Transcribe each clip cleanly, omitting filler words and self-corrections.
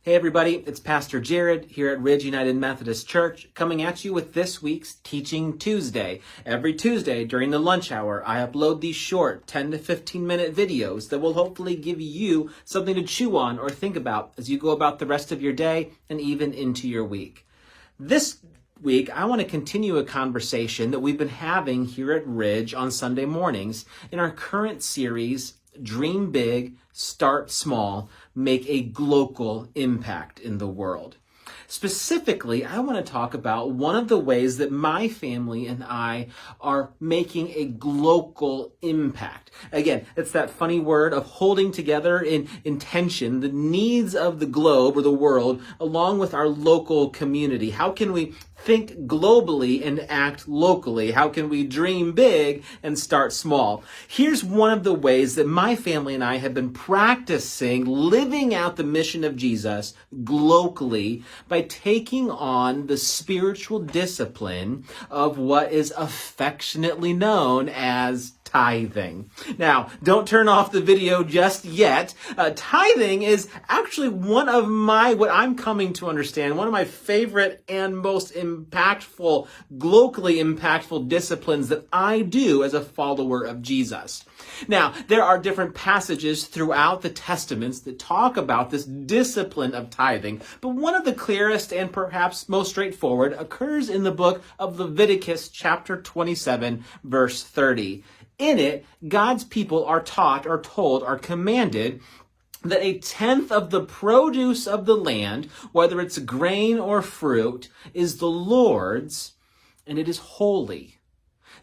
Hey everybody, it's Pastor Jared here at Ridge United Methodist Church, coming at you with this week's Teaching Tuesday. Every Tuesday during the lunch hour, I upload these short 10 to 15 minute videos that will hopefully give you something to chew on or think about as you go about the rest of your day and even into your week. This week, I want to continue a conversation that we've been having here at Ridge on Sunday mornings in our current series, Dream Big, Start Small, Make a Global Impact in the World. Specifically, I want to talk about one of the ways that my family and I are making a global impact. Again, it's that funny word of holding together in tension the needs of the globe or the world along with our local community. How can we think globally and act locally? How can we dream big and start small? Here's one of the ways that my family and I have been practicing living out the mission of Jesus locally by taking on the spiritual discipline of what is affectionately known as tithing. Now, don't turn off the video just yet. Tithing is actually one of what I'm coming to understand, one of my favorite and most impactful, globally impactful disciplines that I do as a follower of Jesus. Now, there are different passages throughout the Testaments that talk about this discipline of tithing, but one of the clearest and perhaps most straightforward occurs in the book of Leviticus chapter 27, verse 30. In it, God's people are taught, are told, are commanded that a tenth of the produce of the land, whether it's grain or fruit, is the Lord's, and it is holy.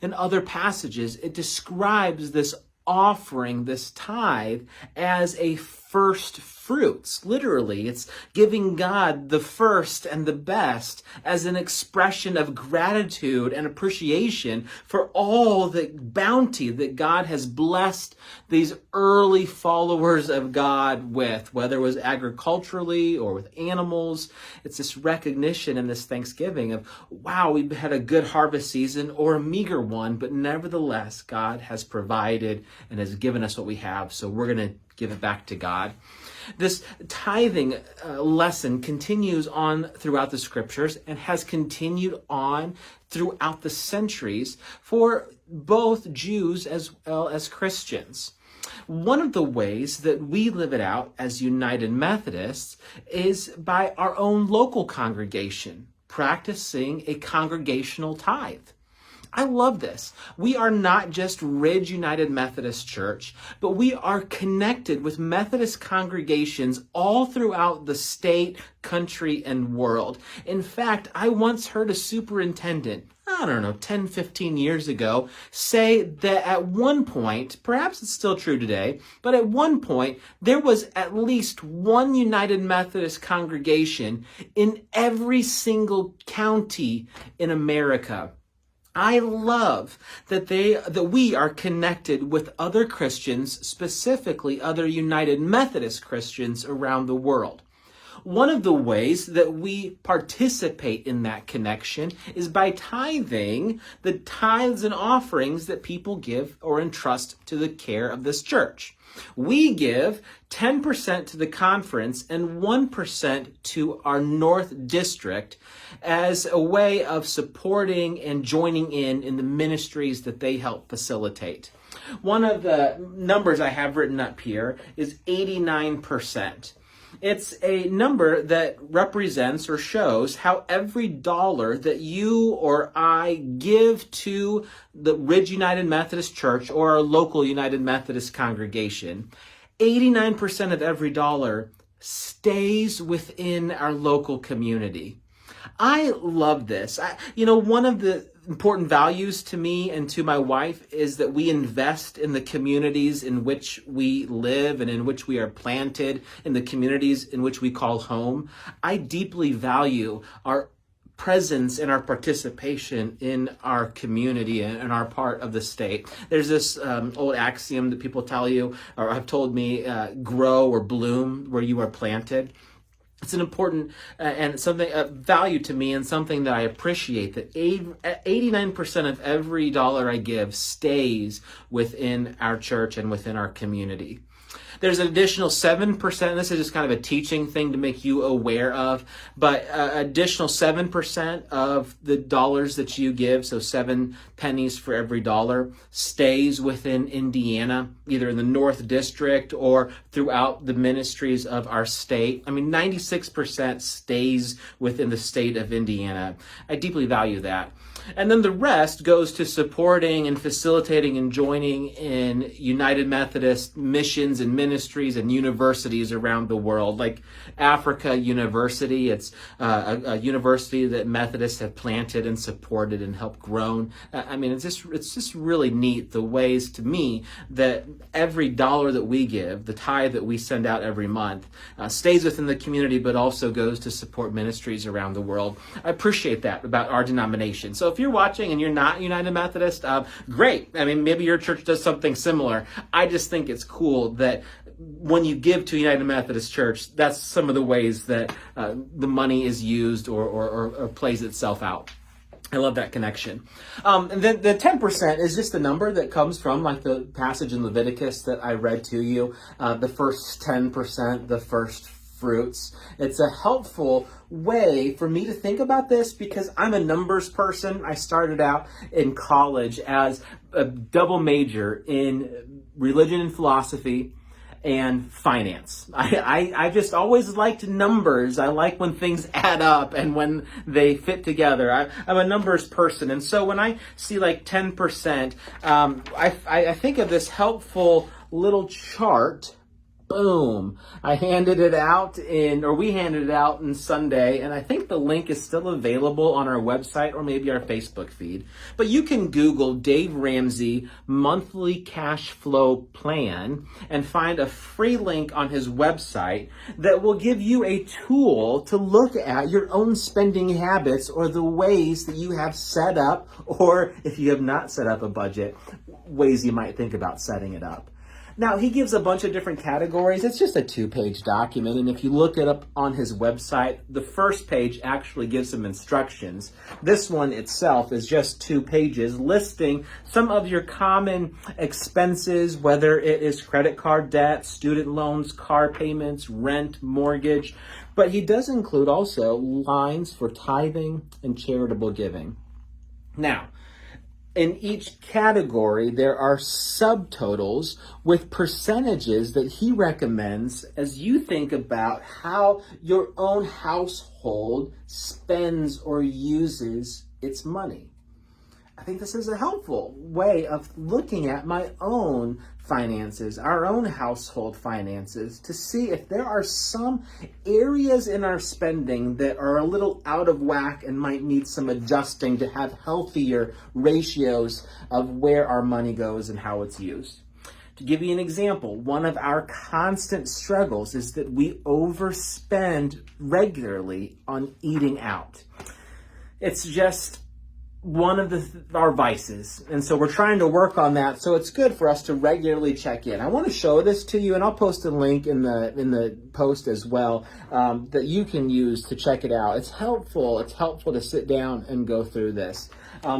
In other passages, it describes this offering, this tithe, as a first fruits. Literally, it's giving God the first and the best as an expression of gratitude and appreciation for all the bounty that God has blessed these early followers of God with, whether it was agriculturally or with animals. It's this recognition and this thanksgiving of, wow, we've had a good harvest season or a meager one, but nevertheless, God has provided and has given us what we have, so we're going to give it back to God. This tithing lesson continues on throughout the scriptures and has continued on throughout the centuries for both Jews as well as Christians. One of the ways that we live it out as United Methodists is by our own local congregation, practicing a congregational tithe. I love this. We are not just Ridge United Methodist Church, but we are connected with Methodist congregations all throughout the state, country, and world. In fact, I once heard a superintendent, 10, 15 years ago, say that at one point, perhaps it's still true today, but at one point, there was at least one United Methodist congregation in every single county in America. I love that we are connected with other Christians, specifically other United Methodist Christians around the world. One of the ways that we participate in that connection is by tithing the tithes and offerings that people give or entrust to the care of this church. We give 10% to the conference and 1% to our North District as a way of supporting and joining in the ministries that they help facilitate. One of the numbers I have written up here is 89%. It's a number that represents or shows how every dollar that you or I give to the Ridge United Methodist Church or our local United Methodist congregation, 89% of every dollar stays within our local community. I love this. One of the important values to me and to my wife is that we invest in the communities in which we live and in which we are planted, in the communities in which we call home. I deeply value our presence and our participation in our community and our part of the state. There's this old axiom that people tell you, or have told me, grow or bloom where you are planted. It's an important and something value to me and something that I appreciate, that 89% of every dollar I give stays within our church and within our community. There's an additional 7%. This is just kind of a teaching thing to make you aware of, but additional 7% of the dollars that you give, so 7 pennies for every dollar, stays within Indiana, either in the North District or throughout the ministries of our state. I mean, 96% stays within the state of Indiana. I deeply value that. And then the rest goes to supporting and facilitating and joining in United Methodist missions and ministries and universities around the world, like Africa University. It's a university that Methodists have planted and supported and helped grow. I mean, it's just really neat the ways, to me, that every dollar that we give, the tithe that we send out every month, stays within the community, but also goes to support ministries around the world. I appreciate that about our denomination. So if you're watching and you're not United Methodist, great. I mean, maybe your church does something similar. I just think it's cool that when you give to United Methodist Church, that's some of the ways that the money is used or plays itself out. I love that connection. And then the 10% is just a number that comes from, like, the passage in Leviticus that I read to you, the first 10%, the first fruits. It's a helpful way for me to think about this because I'm a numbers person. I started out in college as a double major in religion and philosophy and finance. I just always liked numbers. I like when things add up and when they fit together. I'm a numbers person. And so when I see like 10%, I think of this helpful little chart. Boom. We handed it out in Sunday, and I think the link is still available on our website or maybe our Facebook feed. But you can Google Dave Ramsey monthly cash flow plan and find a free link on his website that will give you a tool to look at your own spending habits or the ways that you have set up, or if you have not set up a budget, ways you might think about setting it up. Now, he gives a bunch of different categories. It's just a 2-page document, and if you look it up on his website, the first page actually gives some instructions. This one itself is just 2 pages listing some of your common expenses, whether it is credit card debt, student loans, car payments, rent, mortgage. But he does include also lines for tithing and charitable giving. Now, in each category, there are subtotals with percentages that he recommends as you think about how your own household spends or uses its money. I think this is a helpful way of looking at my own finances, our own household finances, to see if there are some areas in our spending that are a little out of whack and might need some adjusting to have healthier ratios of where our money goes and how it's used. To give you an example, one of our constant struggles is that we overspend regularly on eating out. It's just one of our vices, and so we're trying to work on that. So it's good for us to regularly check in. I want to show this to you, and I'll post a link in the post as well that you can use to check it out. It's helpful. It's helpful to sit down and go through this.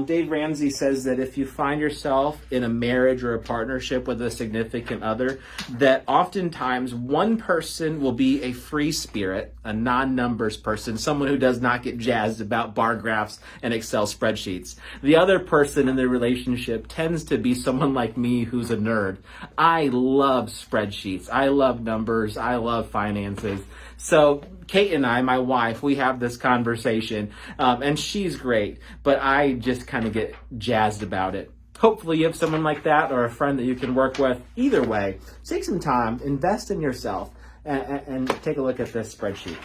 Dave Ramsey says that if you find yourself in a marriage or a partnership with a significant other, that oftentimes one person will be a free spirit, a non-numbers person, someone who does not get jazzed about bar graphs and Excel spreadsheets. The other person in the relationship tends to be someone like me who's a nerd. I love spreadsheets. I love numbers. I love finances. So Kate and I, my wife, we have this conversation, and she's great, but I just kind of get jazzed about it. Hopefully you have someone like that or a friend that you can work with. Either way, take some time, invest in yourself, and take a look at this spreadsheet.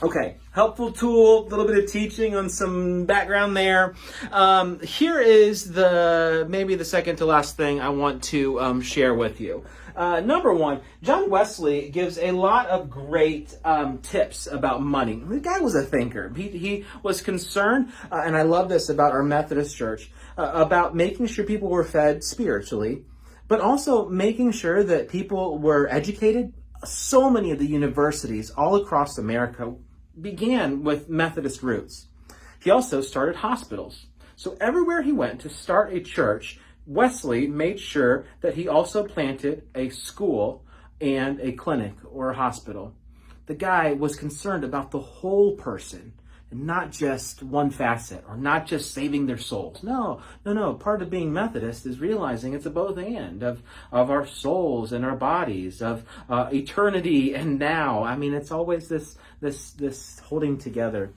Okay, helpful tool, a little bit of teaching on some background there. Here is maybe the second to last thing I want to share with you. Number one, John Wesley gives a lot of great tips about money. The guy was a thinker. He was concerned, and I love this about our Methodist Church, about making sure people were fed spiritually, but also making sure that people were educated. So many of the universities all across America began with Methodist roots. He also started hospitals. So everywhere he went to start a church, Wesley made sure that he also planted a school and a clinic or a hospital. The guy was concerned about the whole person and not just one facet or not just saving their souls. No. Part of being Methodist is realizing it's a both and of our souls and our bodies, of eternity and now. I mean, it's always this holding together.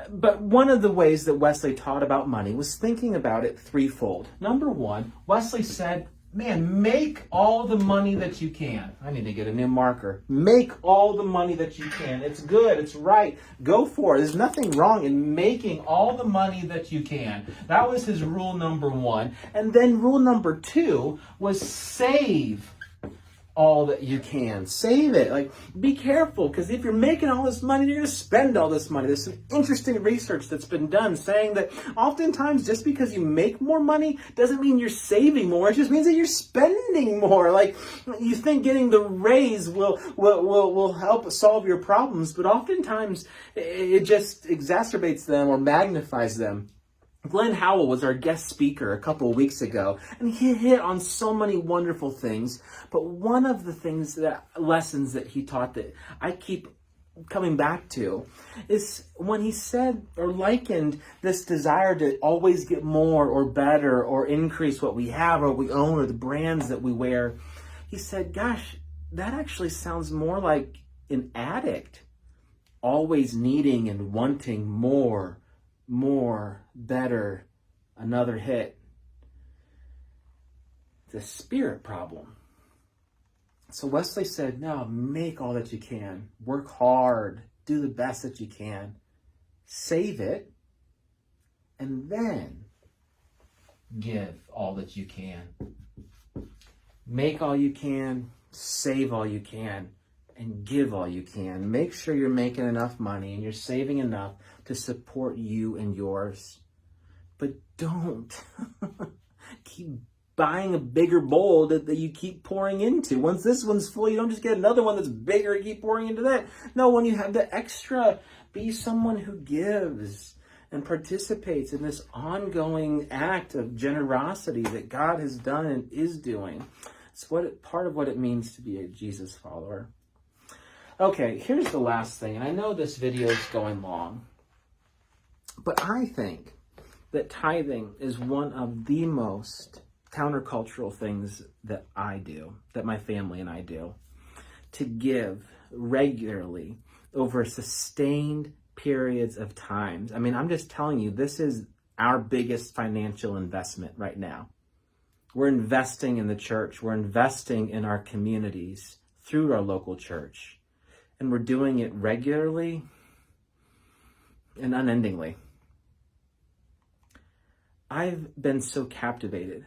But one of the ways that Wesley taught about money was thinking about it threefold. Number one, Wesley said, man, make all the money that you can. I need to get a new marker. Make all the money that you can. It's good. It's right. Go for it. There's nothing wrong in making all the money that you can. That was his rule number one. And then rule number two was save all that you can. Save it. Like, be careful, because if you're making all this money, you're going to spend all this money. There's some interesting research that's been done saying that oftentimes just because you make more money doesn't mean you're saving more. It just means that you're spending more. Like, you think getting the raise will help solve your problems, but oftentimes it just exacerbates them or magnifies them. Glenn Howell was our guest speaker a couple of weeks ago, and he hit on so many wonderful things. But one of the lessons that he taught that I keep coming back to is when he said or likened this desire to always get more or better or increase what we have or we own or the brands that we wear. He said, gosh, that actually sounds more like an addict, always needing and wanting more, better, another hit. It's a spirit problem. So Wesley said, no, make all that you can. Work hard. Do the best that you can. Save it. And then give all that you can. Make all you can. Save all you can. And give all you can. Make sure you're making enough money and you're saving enough to support you and yours. But don't keep buying a bigger bowl that you keep pouring into. Once this one's full, you don't just get another one that's bigger and keep pouring into that. No, when you have the extra, be someone who gives and participates in this ongoing act of generosity that God has done and is doing. It's part of what it means to be a Jesus follower. Okay, here's the last thing, and I know this video is going long, but I think that tithing is one of the most countercultural things that I do, that my family and I do, to give regularly over sustained periods of time. I mean, I'm just telling you, this is our biggest financial investment right now. We're investing in the church. We're investing in our communities through our local church. And we're doing it regularly and unendingly. I've been so captivated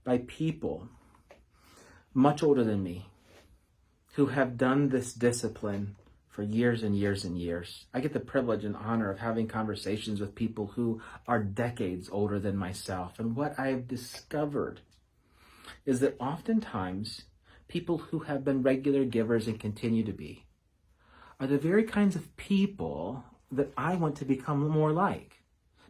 by people much older than me who have done this discipline for years and years and years. I get the privilege and honor of having conversations with people who are decades older than myself. And what I've discovered is that oftentimes people who have been regular givers and continue to be are the very kinds of people that I want to become more like.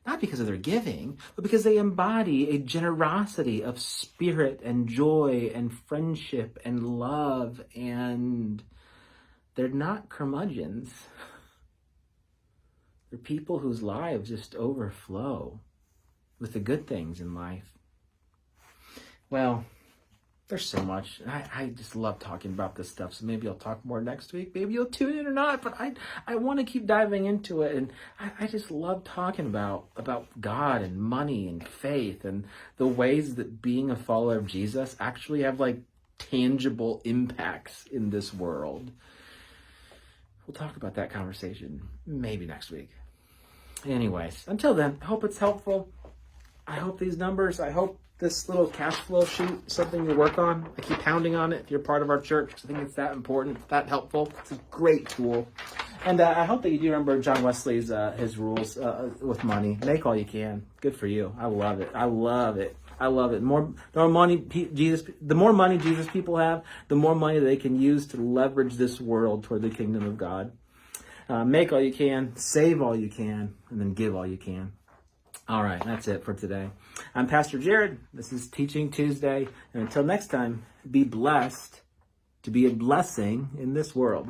Not because of their giving, but because they embody a generosity of spirit and joy and friendship and love, and they're not curmudgeons. They're people whose lives just overflow with the good things in life. Well, there's so much. I just love talking about this stuff. So maybe I'll talk more next week. Maybe you'll tune in or not. But I want to keep diving into it. And I just love talking about God and money and faith and the ways that being a follower of Jesus actually have like tangible impacts in this world. We'll talk about that conversation maybe next week. Anyways, until then, I hope it's helpful. I hope these numbers, I hope this little cash flow sheet is something you work on. I keep pounding on it if you're part of our church, because I think it's that important, it's that helpful. It's a great tool. And I hope that you do remember John Wesley's his rules with money. Make all you can. Good for you. I love it. I love it. I love it. The more money Jesus people have, the more money they can use to leverage this world toward the kingdom of God. Make all you can, save all you can, and then give all you can. All right, that's it for today. I'm Pastor Jared. This is Teaching Tuesday. And until next time, be blessed to be a blessing in this world.